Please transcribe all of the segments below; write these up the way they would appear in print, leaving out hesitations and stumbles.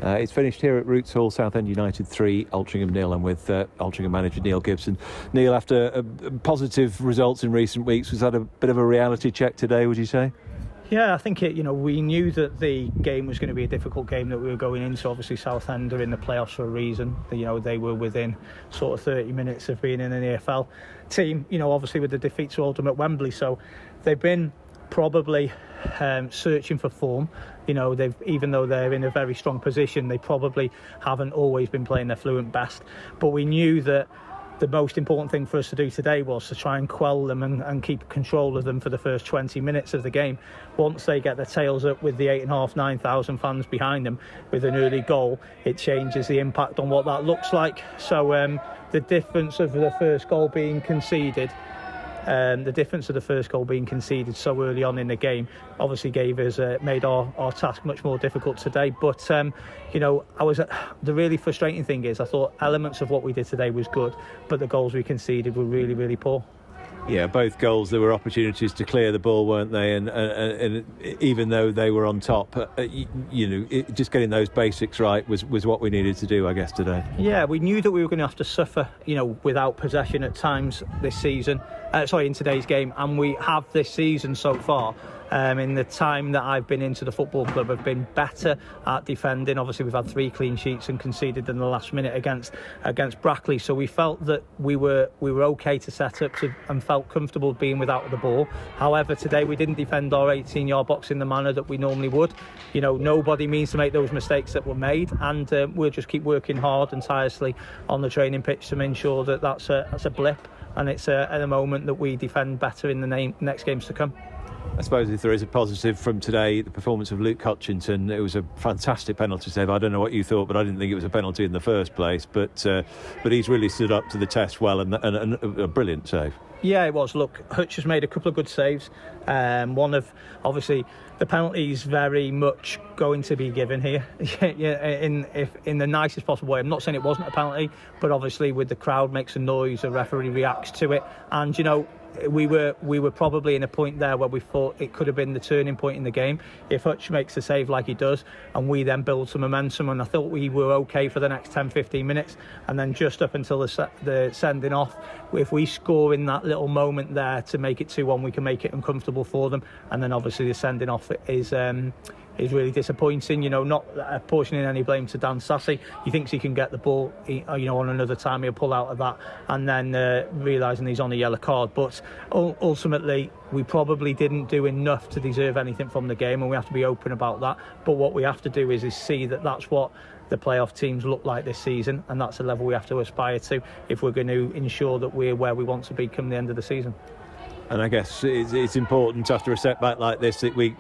It's finished here at Roots Hall, Southend United 3, Altrincham 0. I'm with Altrincham manager Neil Gibson. Neil, after positive results in recent weeks, was that a bit of a reality check today, would you say? Yeah, I think we knew that the game was going to be a difficult game that we were going into. Obviously, Southend are in the playoffs for a reason. They were within sort of 30 minutes of being in an EFL team. Obviously with the defeat to Oldham at Wembley, so they've been probably searching for form. Even though they're in a very strong position, they probably haven't always been playing their fluent best. But we knew that the most important thing for us to do today was to try and quell them and keep control of them for the first 20 minutes of the game. Once they get their tails up with the 8,500-9,000 fans behind them with an early goal, it changes the impact on what that looks like. So the difference of the first goal being conceded so early on in the game obviously made our task much more difficult today. But the really frustrating thing is I thought elements of what we did today was good, but the goals we conceded were really, really poor. Yeah, both goals, there were opportunities to clear the ball, weren't they? And even though they were on top, just getting those basics right was what we needed to do, I guess, today. Yeah, we knew that we were going to have to suffer, without possession at times this season. In today's game, and we have this season so far. In the time that I've been into the football club, have been better at defending. Obviously, we've had 3 clean sheets and conceded in the last minute against Brackley. So we felt that we were okay to set up and felt comfortable being without the ball. However, today we didn't defend our 18-yard box in the manner that we normally would. Nobody means to make those mistakes that were made, and we'll just keep working hard and tirelessly on the training pitch to ensure that that's a blip, and it's at a moment that we defend better in the next games to come. I suppose if there is a positive from today, the performance of Luke Hutchinson, it was a fantastic penalty save. I don't know what you thought, but I didn't think it was a penalty in the first place. But he's really stood up to the test well, and a brilliant save. Yeah, it was. Look, Hutch has made a couple of good saves. One of, obviously, the penalty's very much going to be given here, in the nicest possible way. I'm not saying it wasn't a penalty, but obviously with the crowd makes a noise, the referee reacts to it, and we were probably in a point there where we thought it could have been the turning point in the game if Hutch makes a save like he does, and we then build some momentum. And I thought we were okay for the next 10-15 minutes, and then just up until the sending off, if we score in that little moment there to make it 2-1, we can make it uncomfortable for them. And then obviously the sending off is really disappointing. Not apportioning any blame to Dan Sassy. He thinks he can get the ball, on another time he'll pull out of that, and then realising he's on a yellow card. But ultimately, we probably didn't do enough to deserve anything from the game, and we have to be open about that. But what we have to do is see that that's what the playoff teams look like this season, and that's the level we have to aspire to if we're going to ensure that we're where we want to be come the end of the season. And I guess it's important after a setback like this that we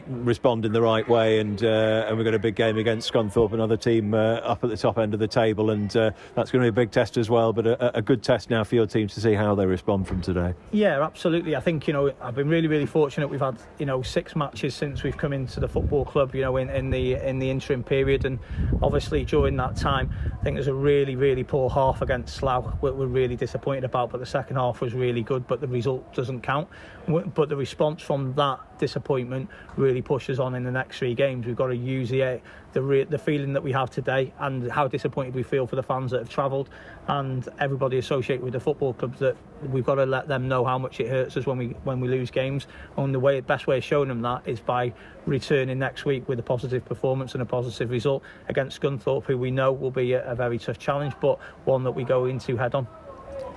respond in the right way, and we've got a big game against Scunthorpe, another team up at the top end of the table, and that's going to be a big test as well, but a good test now for your team to see how they respond from today. Yeah, absolutely. I think I've been really, really fortunate. We've had 6 matches since we've come into the football club, in the interim period, and obviously during that time I think there's a really, really poor half against Slough we're really disappointed about, but the second half was really good, but the result doesn't count. But the response from that disappointment really pushes on in the next 3 games. We've got to use the feeling that we have today and how disappointed we feel for the fans that have travelled and everybody associated with the football club, that we've got to let them know how much it hurts us when we lose games. And the best way of showing them that is by returning next week with a positive performance and a positive result against Scunthorpe, who we know will be a very tough challenge, but one that we go into head on.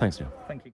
Thanks, Neil. Thank you.